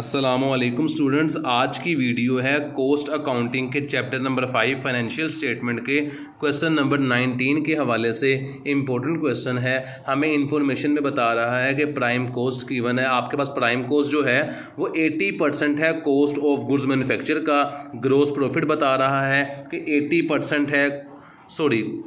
अस्सलामुअलैकुम स्टूडेंट्स, आज की वीडियो है कॉस्ट अकाउंटिंग के चैप्टर नंबर 5 फाइनेंशियल स्टेटमेंट के क्वेश्चन नंबर 19 के हवाले से इम्पोर्टेंट क्वेश्चन है। हमें इंफॉर्मेशन में बता रहा है कि प्राइम कॉस्ट गिवन है। आपके पास प्राइम कॉस्ट जो है वो 80% है कॉस्ट ऑफ गुड्स मैन्युफैक्चर का। ग्रोस प्रॉफिट बता रहा है कि 80% है,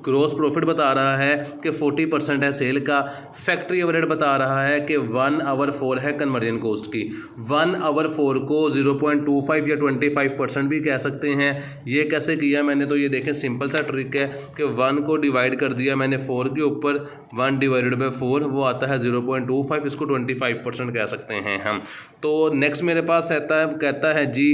ग्रोस प्रॉफिट बता रहा है कि 40% है सेल का। फैक्ट्री ओवरहेड बता रहा है कि 1/4 है कन्वर्जन कॉस्ट की। 1/4 को 0.25 या 25% भी कह सकते हैं। ये कैसे किया मैंने, तो ये देखें सिंपल सा ट्रिक है कि 1 को डिवाइड कर दिया मैंने 4 के ऊपर, 1 डिवाइडेड बाई 4 वो आता है 0.25, इसको 25% कह सकते हैं हम। तो नेक्स्ट मेरे पास कहता है जी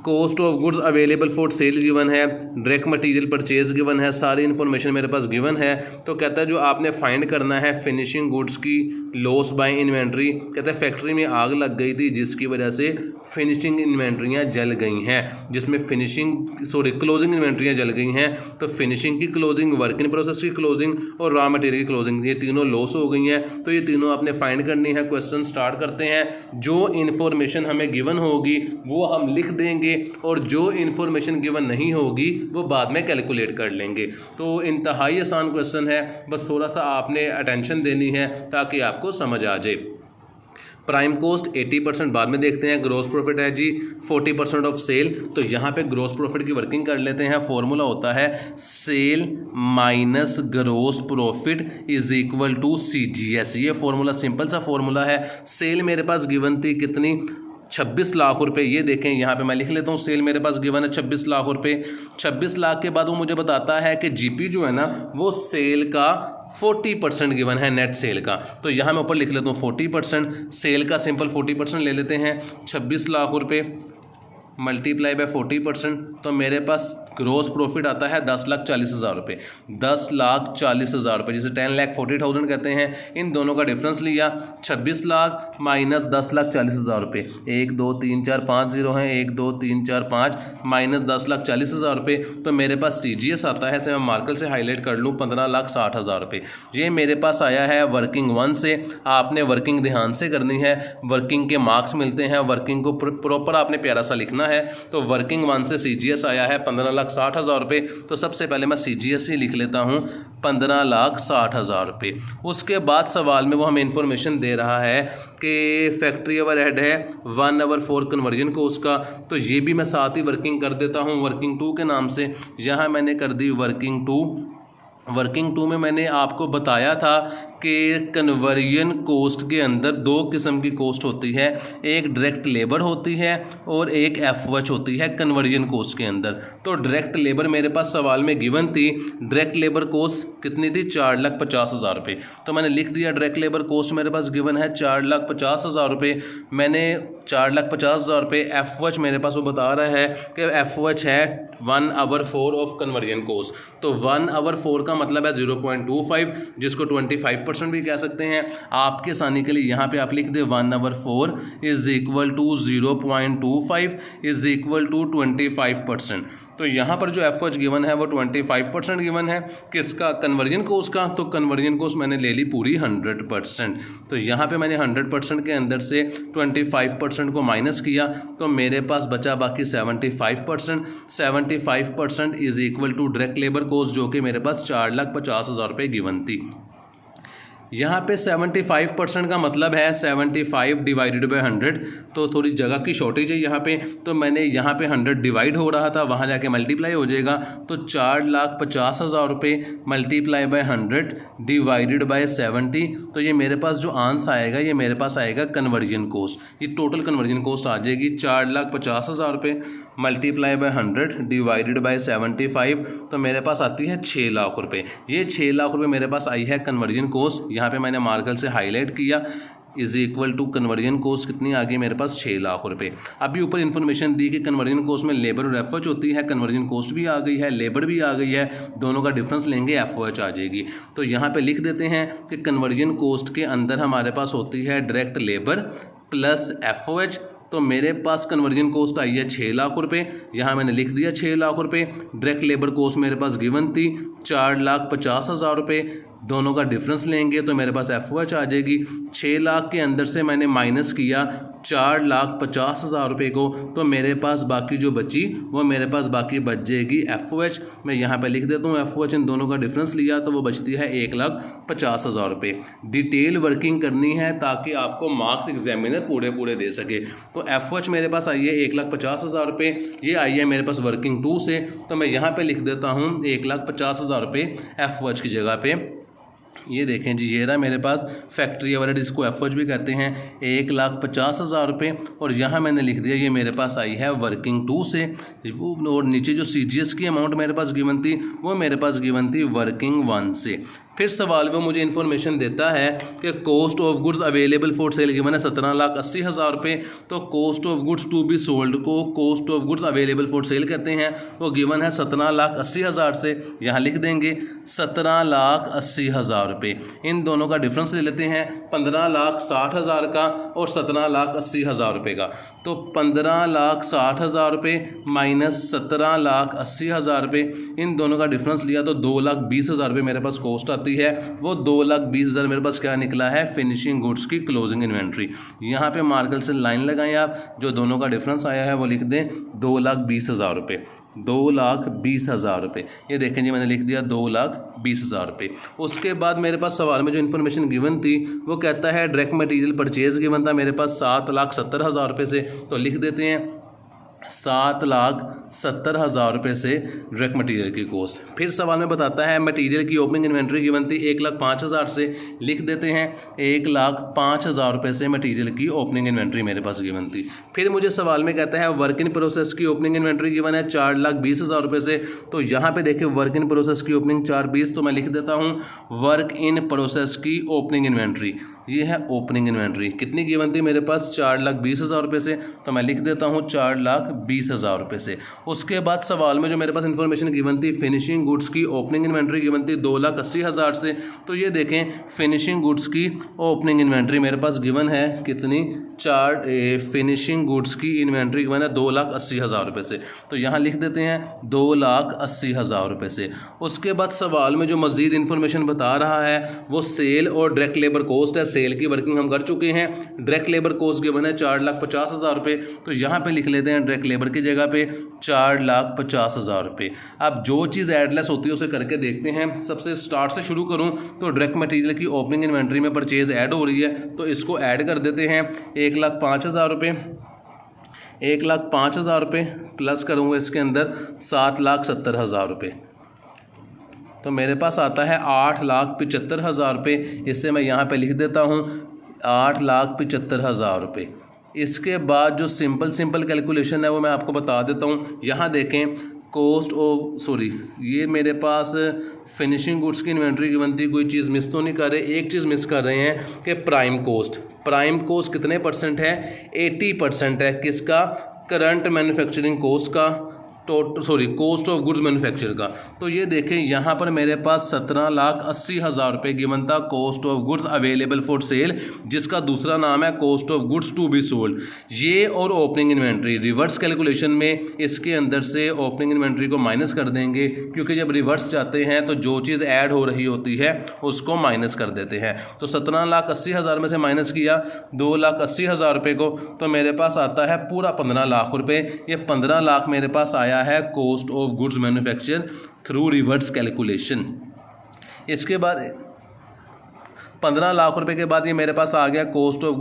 cost of goods available for sale given है, डायरेक्ट मटेरियल परचेज गिवन है, सारी इन्फॉर्मेशन मेरे पास गिवन है। तो कहता है जो आपने फाइंड करना है फिनिशिंग गुड्स की लॉस बाय इन्वेंट्री। कहता है फैक्ट्री में आग लग गई थी जिसकी वजह से फिनिशिंग इन्वेंट्रियाँ जल गई हैं, जिसमें क्लोजिंग इन्वेंट्रियाँ जल गई हैं। तो फिनिशिंग की क्लोजिंग, वर्क इन प्रोसेस की क्लोजिंग और रॉ मटेरियल की क्लोजिंग, ये तीनों लॉस हो गई हैं। तो ये तीनों आपने फाइंड करनी है। क्वेश्चन स्टार्ट करते हैं। जो इन्फॉर्मेशन हमें गिवन होगी वो हम लिख देंगे और जो इन्फॉर्मेशन गिवन नहीं होगी वो बाद में कैलकुलेट कर लेंगे। तो इंतहाई आसान क्वेश्चन है, बस थोड़ा सा आपने अटेंशन देनी है ताकि आपको समझ आ जाए। प्राइम कॉस्ट 80% बाद में देखते हैं। ग्रोस प्रॉफिट है जी 40% ऑफ सेल। तो यहाँ पे ग्रोस प्रॉफिट की वर्किंग कर लेते हैं। फॉर्मूला होता है sale minus gross profit is equal to CGS। ये फॉर्मूला सिंपल सा फॉर्मूला है। सेल मेरे पास गिवन थी कितनी, 26 लाख रुपए। ये देखें यहाँ पे मैं लिख लेता हूँ, सेल मेरे पास गिवन है 26 लाख रुपए। 26 लाख के बाद वो मुझे बताता है कि जीपी जो है ना वो सेल का 40% गिवन है नेट सेल का। तो यहाँ मैं ऊपर लिख लेता हूँ 40%, सेल का सिंपल 40% ले लेते हैं। 26 लाख रुपए मल्टीप्लाई बाय 40%, तो मेरे पास ग्रोस प्रॉफिट आता है 10,40,000 रुपये। 10,40,000 रुपये जिसे 10,40,000 कहते हैं। इन दोनों का डिफरेंस लिया, 26 लाख माइनस 10,40,000 रुपये। 1 2 3 4 5 जीरो हैं, 1 2 3 4 5 माइनस 10,40,000 रुपये। तो मेरे पास CGS आता है, इसे मैं मार्कर से हाईलाइट कर लूँ, 15,60,000 रुपये। ये मेरे पास आया है वर्किंग 1 से। आपने वर्किंग ध्यान से करनी है, वर्किंग के मार्क्स मिलते हैं, वर्किंग को प्रॉपर आपने प्यारा सा लिखना है। तो वर्किंग 1 से CGS आया है 15,60,000 रुपये। तो सबसे पहले मैं CGS ही लिख लेता हूँ 15,60,000 रुपये। उसके बाद सवाल में वो हमें इंफॉर्मेशन दे रहा है कि फैक्ट्री ओवरहेड है 1/4 कन्वर्जन कॉस्ट का। तो ये भी मैं साथ ही वर्किंग कर देता हूँ वर्किंग 2 के नाम से। यहाँ मैंने कर दी वर्किंग 2। वर्किंग 2 में मैंने आपको बताया था कि कन्वर्जन कॉस्ट के अंदर 2 किस्म की कॉस्ट होती है, एक डायरेक्ट लेबर होती है और एक FOH होती है कन्वर्जन कॉस्ट के अंदर। तो डायरेक्ट लेबर मेरे पास सवाल में गिवन थी, डायरेक्ट लेबर कॉस्ट कितनी थी, 4,50,000 रुपये। तो मैंने लिख दिया डायरेक्ट लेबर कॉस्ट मेरे पास गिवन है 4,50,000 रुपये। मैंने 4,50,000 रुपये। FOH मेरे पास वो बता रहा है कि FOH है 1/4 ऑफ कन्वर्जन कॉस्ट। तो 1/4 का मतलब है 0.25, जिसको 25% भी कह सकते हैं। आपके आसानी के लिए यहाँ पे आप लिख दे 1/4 is equal to 0.25 is equal to 25%। तो यहाँ पर जो FOH गिवन है वो 25% गिवन है। किसका, कन्वर्जन कॉस्ट का। तो कन्वर्जन कॉस्ट मैंने ले ली पूरी 100%। तो यहाँ पे मैंने 100% के अंदर से 25% को माइनस किया, तो मेरे पास बचा बाकी 75%। 75% is equal to direct labour cost, जो कि मेरे पास 4,50,000 रुपये गिवन थी। यहाँ पे 75% का मतलब है 75 डिवाइडेड बाई 100। तो थोड़ी जगह की शॉर्टेज है यहाँ पे, तो मैंने यहाँ पे 100 डिवाइड हो रहा था, वहाँ जाके मल्टीप्लाई हो जाएगा। तो 4,50,000 रुपये मल्टीप्लाई बाय 100 डिवाइडेड बाय 70। तो ये मेरे पास जो आंसर आएगा ये मेरे पास आएगा कन्वर्जन कॉस्ट। ये टोटल कन्वर्जन कॉस्ट आ जाएगी 4,50,000 रुपये मल्टीप्लाई बाय 100 डिवाइडेड बाय 75। तो मेरे पास आती है 6 लाख रुपये। ये 6 लाख रुपये मेरे पास आई है कन्वर्जन कॉस्ट। यहाँ पे मैंने मार्कर से हाईलाइट किया, is equal to conversion cost कितनी आ गई मेरे पास, 6 लाख रुपये। अभी ऊपर इन्फॉर्मेशन दी कि कन्वर्जन कॉस्ट में लेबर और FOH होती है। कन्वर्जन कॉस्ट भी आ गई है, लेबर भी आ गई है, दोनों का डिफरेंस लेंगे FOH आ जाएगी। तो यहाँ पे लिख देते हैं कि कन्वर्जन कॉस्ट के अंदर हमारे पास होती है डायरेक्ट लेबर प्लस FOH। तो मेरे पास कन्वर्जन कॉस्ट आई है 6 लाख रुपये। यहाँ मैंने लिख दिया 6 लाख रुपये। डायरेक्ट लेबर कॉस्ट मेरे पास गिवन थी 4,50,000 रुपये। दोनों का डिफरेंस लेंगे तो मेरे पास FOH आ जाएगी। 6 लाख के अंदर से मैंने माइनस किया 4,50,000 रुपये को, तो मेरे पास बाकी जो बची वो मेरे पास बाकी बच जाएगी FOH। मैं यहाँ पे लिख देता हूँ FOH, इन दोनों का डिफरेंस लिया तो वो बचती है 1,50,000 रुपये। डिटेल वर्किंग करनी है ताकि आपको मार्क्स एग्जामिनर पूरे दे सके। तो FOH मेरे पास आई है 1,50,000 रुपये, ये आई है मेरे पास वर्किंग 2 से, तो मैं यहाँ पे लिख देता हूँ 1,50,000 रुपये FOH की जगह पे। ये देखें जी, ये रहा मेरे पास फैक्ट्री ओवरहेड, इसको FOH भी कहते हैं, 1,50,000 रुपये। और यहाँ मैंने लिख दिया ये मेरे पास आई है वर्किंग 2 से। और नीचे जो CGS की अमाउंट मेरे पास गिवन थी वो मेरे पास गिवन थी वर्किंग 1 से। फिर सवाल वो मुझे इन्फॉर्मेशन देता है कि cost of goods available for sale given है 17,80,000 रुपये। तो cost of goods to be sold को cost of goods available for sale कहते हैं, वो गिवन है 17,80,000 से। यहाँ लिख देंगे 17,80,000 रुपये। इन दोनों का डिफरेंस ले लेते हैं, 15,60,000 का और 17,80,000 रुपये का। तो 15,60,000 रुपये माइनस 17,80,000 रुपये, इन दोनों का डिफरेंस लिया तो 2,20,000 रुपये मेरे पास कॉस्ट आती है। वो 2,20,000 मेरे पास क्या निकला है, फिनिशिंग गुड्स की क्लोजिंग इन्वेंट्री। यहाँ पे मार्कर से लाइन लगाएं आप, जो दोनों का डिफरेंस आया है वो लिख दें 2,20,000 रुपये। 2,20,000 रुपये, ये देखें जी मैंने लिख दिया 2,20,000 रुपये। उसके बाद मेरे पास सवाल में जो इन्फॉर्मेशन गिवन थी वो कहता है डायरेक्ट मटेरियल परचेज गिवन था मेरे पास 7,70,000 रुपये से, तो लिख देते हैं 7,70,000 रुपये से डायरेक्ट मटेरियल की कॉस्ट। फिर सवाल में बताता है मटेरियल की ओपनिंग इन्वेंट्री गिवन थी 1,05,000 से, लिख देते हैं 1,05,000 रुपये से मटेरियल की ओपनिंग इन्वेंट्री मेरे पास गिवन थी। फिर मुझे सवाल में कहता है वर्क इन प्रोसेस की ओपनिंग इन्वेंट्री गिवन है 4,20,000 रुपये से। तो यहाँ पे देखिए वर्क इन प्रोसेस की ओपनिंग 4,20, तो मैं लिख देता हूँ वर्क इन प्रोसेस की ओपनिंग इन्वेंट्री, ये है ओपनिंग इन्वेंट्री। कितनी गिवन थी मेरे पास 4,20,000 रुपये से, तो मैं लिख देता हूँ 4,20,000 रुपये से। उसके बाद सवाल में जो मेरे पास इन्फॉर्मेशन गिवन थी फिनिशिंग गुड्स की ओपनिंग इन्वेंट्री गिवन थी 2,80,000 से। तो ये देखें फिनिशिंग गुड्स की ओपनिंग इन्वेंट्री मेरे पास गिवन है कितनी, फिनिशिंग गुड्स की इन्वेंट्री गिवन है 2,80,000 रुपये से। तो यहाँ लिख देते हैं 2,80,000 रुपये से। उसके बाद सवाल में जो मज़ीद इन्फॉर्मेशन बता रहा है वो सेल और डायरेक्ट लेबर कॉस्ट है। सेल की वर्किंग हम कर चुके हैं, डायरेक्ट लेबर कॉस्ट गिवन है 4,50,000 रुपये। तो यहाँ पे लिख लेते हैं डायरेक्ट लेबर की जगह पे 4,50,000 रुपये। अब जो चीज़ एडलेस होती है उसे करके देखते हैं। सबसे स्टार्ट से शुरू करूँ तो डायरेक्ट मटेरियल की ओपनिंग इन्वेंट्री में परचेज ऐड हो रही है, तो इसको ऐड कर देते हैं 1,05,000 रुपये। 1,05,000 रुपये प्लस करूँगा इसके अंदर 7,70,000 रुपये, तो मेरे पास आता है 8,75,000 रुपये। इससे मैं यहाँ पे लिख देता हूँ 8,75,000 रुपये। इसके बाद जो सिंपल कैलकुलेशन है वो मैं आपको बता देता हूँ। यहाँ देखें ये मेरे पास फिनिशिंग गुड्स की इन्वेंट्री गिवन थी, कोई चीज़ मिस तो नहीं कर रहे। एक चीज़ मिस कर रहे हैं कि प्राइम कोस्ट कितने परसेंट है, 80% है। किसका, करंट मैन्युफैक्चरिंग कॉस्ट का, कॉस्ट ऑफ गुड्स मैन्युफैक्चर का। तो ये देखें यहाँ पर मेरे पास 17,80,000 रुपये गिवन था cost of goods available for sale, जिसका दूसरा नाम है cost of goods to be sold. ये और ओपनिंग इन्वेंट्री रिवर्स कैलकुलेशन में इसके अंदर से ओपनिंग इन्वेंट्री को माइनस कर देंगे, क्योंकि जब रिवर्स जाते हैं तो जो चीज़ ऐड हो रही होती है उसको माइनस कर देते हैं। तो 17,80,000 में से माइनस किया 2,80,000 रुपये को, तो मेरे पास आता है पूरा 15 लाख रुपये। ये 15 लाख मेरे पास आया है cost of goods manufacture through reverse calculation. इसके बाद 15 लाख रुपए के बाद ये मेरे पास आ गया कॉस्ट ऑफ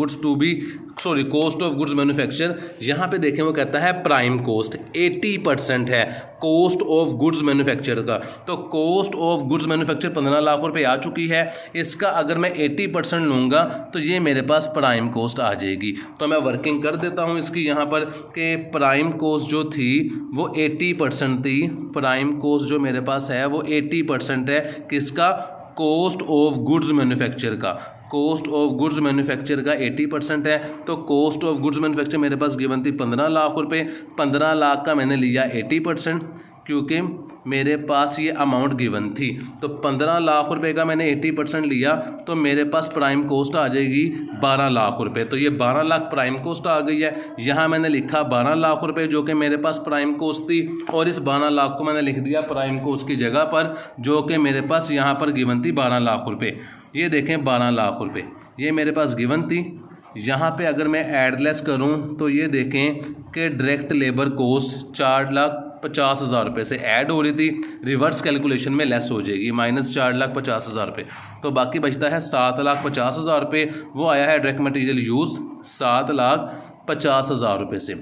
गुड्स मैन्युफैक्चर। यहाँ पे देखें वो कहता है प्राइम कॉस्ट 80% है कॉस्ट ऑफ गुड्स मैन्युफैक्चर का। तो cost of goods manufacture 15 lakh रुपए आ चुकी है। इसका अगर मैं 80% लूँगा तो ये मेरे पास प्राइम कॉस्ट आ जाएगी। तो मैं वर्किंग कर देता हूँ इसकी यहाँ पर कि प्राइम कॉस्ट जो थी वो 80% थी। प्राइम कॉस्ट जो मेरे पास है वो 80% है। किसका, कॉस्ट ऑफ गुड्स मैन्युफैक्चर का। कॉस्ट ऑफ गुड्स मैन्युफैक्चर का 80% है। तो कॉस्ट ऑफ गुड्स मैन्युफैक्चर मेरे पास गिवन थी 15 लाख रुपए। 15 लाख का मैंने लिया 80%, क्योंकि मेरे पास ये अमाउंट गिवन थी। तो 15 लाख रुपए का मैंने 80% लिया, तो मेरे पास प्राइम कॉस्ट आ जाएगी 12 लाख रुपए। तो ये 12 लाख प्राइम कॉस्ट आ गई है। यहाँ मैंने लिखा 12 लाख रुपए जो कि मेरे पास प्राइम कॉस्ट थी, और इस 12 लाख को मैंने लिख दिया प्राइम कॉस्ट की जगह पर, जो कि मेरे पास यहाँ पर गिवन थी 12 लाख रुपए। ये देखें 12 लाख रुपए ये मेरे पास गिवन थी। यहाँ पे अगर मैं ऐड लेस करूँ तो ये देखें कि डायरेक्ट लेबर कोस्ट 4,50,000 रुपये से ऐड हो रही थी, रिवर्स कैलकुलेशन में लेस हो जाएगी -4,50,000 रुपये। तो बाकी बचता है 7,50,000 रुपये, वो आया है डायरेक्ट मटेरियल यूज़ 7,50,000 रुपये से।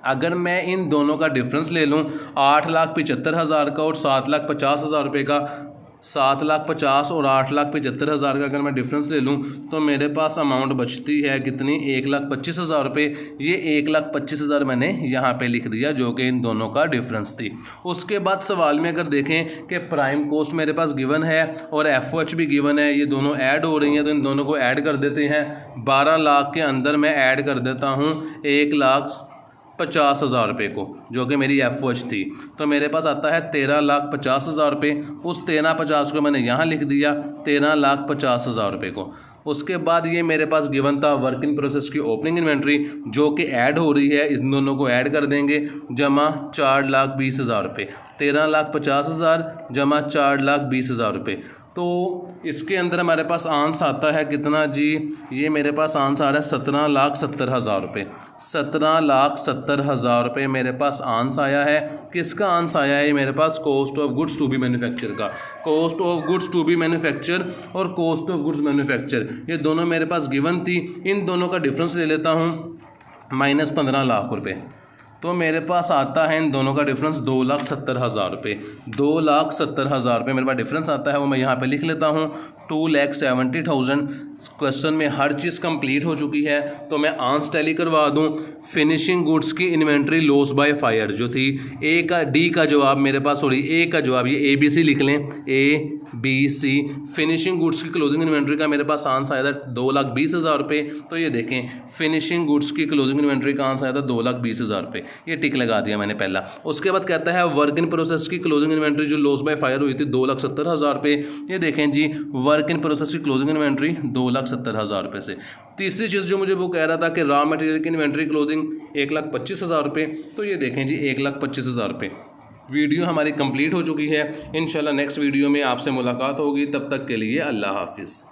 अगर मैं इन दोनों का डिफरेंस ले लूँ 8,75,000 का और 7,50,000 रुपये का, 7,50,000 और 8,75,000 का अगर मैं डिफरेंस ले लूँ तो मेरे पास अमाउंट बचती है कितनी, 1,25,000 रुपये। ये 1,25,000 मैंने यहाँ पे लिख दिया जो कि इन दोनों का डिफरेंस थी। उसके बाद सवाल में अगर देखें कि प्राइम कॉस्ट मेरे पास गिवन है और FOH भी गिवन है, ये दोनों ऐड हो रही हैं, तो इन दोनों को ऐड कर देते हैं। 12 लाख के अंदर मैं ऐड कर देता हूँ 1,50,000 रुपये को, जो कि मेरी FOH थी, तो मेरे पास आता है 13,50,000 रुपये। उस 13,50,000 को मैंने यहाँ लिख दिया 13,50,000 रुपये को। उसके बाद ये मेरे पास गिवन था वर्क इन प्रोसेस की ओपनिंग इन्वेंट्री जो कि ऐड हो रही है, इन दोनों को ऐड कर देंगे, जमा 4,20,000 रुपये, 13,50,000 जमा 4,20,000 रुपये। तो इसके अंदर हमारे पास आंस आता है कितना जी, ये मेरे पास आंस आ रहा है 17,70,000 रुपये। 17,70,000 रुपये मेरे पास आंस आया है। किसका आंस आया है? ये मेरे पास cost of goods to be manufacture का। Cost of goods to be manufacture और कॉस्ट ऑफ गुड्स मैन्युफैक्चर ये दोनों मेरे पास गिवन थी। इन दोनों का डिफरेंस ले लेता हूँ -15 लाख रुपये, तो मेरे पास आता है इन दोनों का डिफरेंस 2,70,000 रुपये। 2,70,000 रुपये मेरे पास डिफरेंस आता है, वो मैं यहाँ पे लिख लेता हूँ 2,70,000। क्वेश्चन में हर चीज़ कंप्लीट हो चुकी है, तो मैं आंस टैली करवा दूँ। फिनिशिंग गुड्स की इन्वेंट्री लॉस बाय फायर जो थी, डी का जवाब मेरे पास, सॉरी ए का जवाब, ये ABC लिख लें, ABC। फिनिशिंग गुड्स की क्लोजिंग इन्वेंट्री का मेरे पास आंस आया था 2,20,000 रुपये। तो ये देखें फिनिशिंग गुड्स की क्लोजिंग इन्वेंट्री का आंस आया था 2,20,000 रुपये, ये टिक लगा दिया मैंने पहला। उसके बाद कहता है वर्क इन प्रोसेस की क्लोजिंग इन्वेंट्री जो लॉस बाय फायर हुई थी 2,70,000 रुपये। ये देखें जी वर्क इन प्रोसेस की क्लोजिंग इन्वेंट्री 2,70,000 रुपये से। तीसरी चीज़ जो मुझे वो कह रहा था कि रॉ मटेरियल की इन्वेंट्री क्लोजिंग 1,25,000 रुपये, तो ये देखें जी 1,25,000 रुपये। वीडियो हमारी कंप्लीट हो चुकी है। इंशाल्लाह नेक्स्ट वीडियो में आपसे मुलाकात होगी, तब तक के लिए अल्लाह हाफिज़।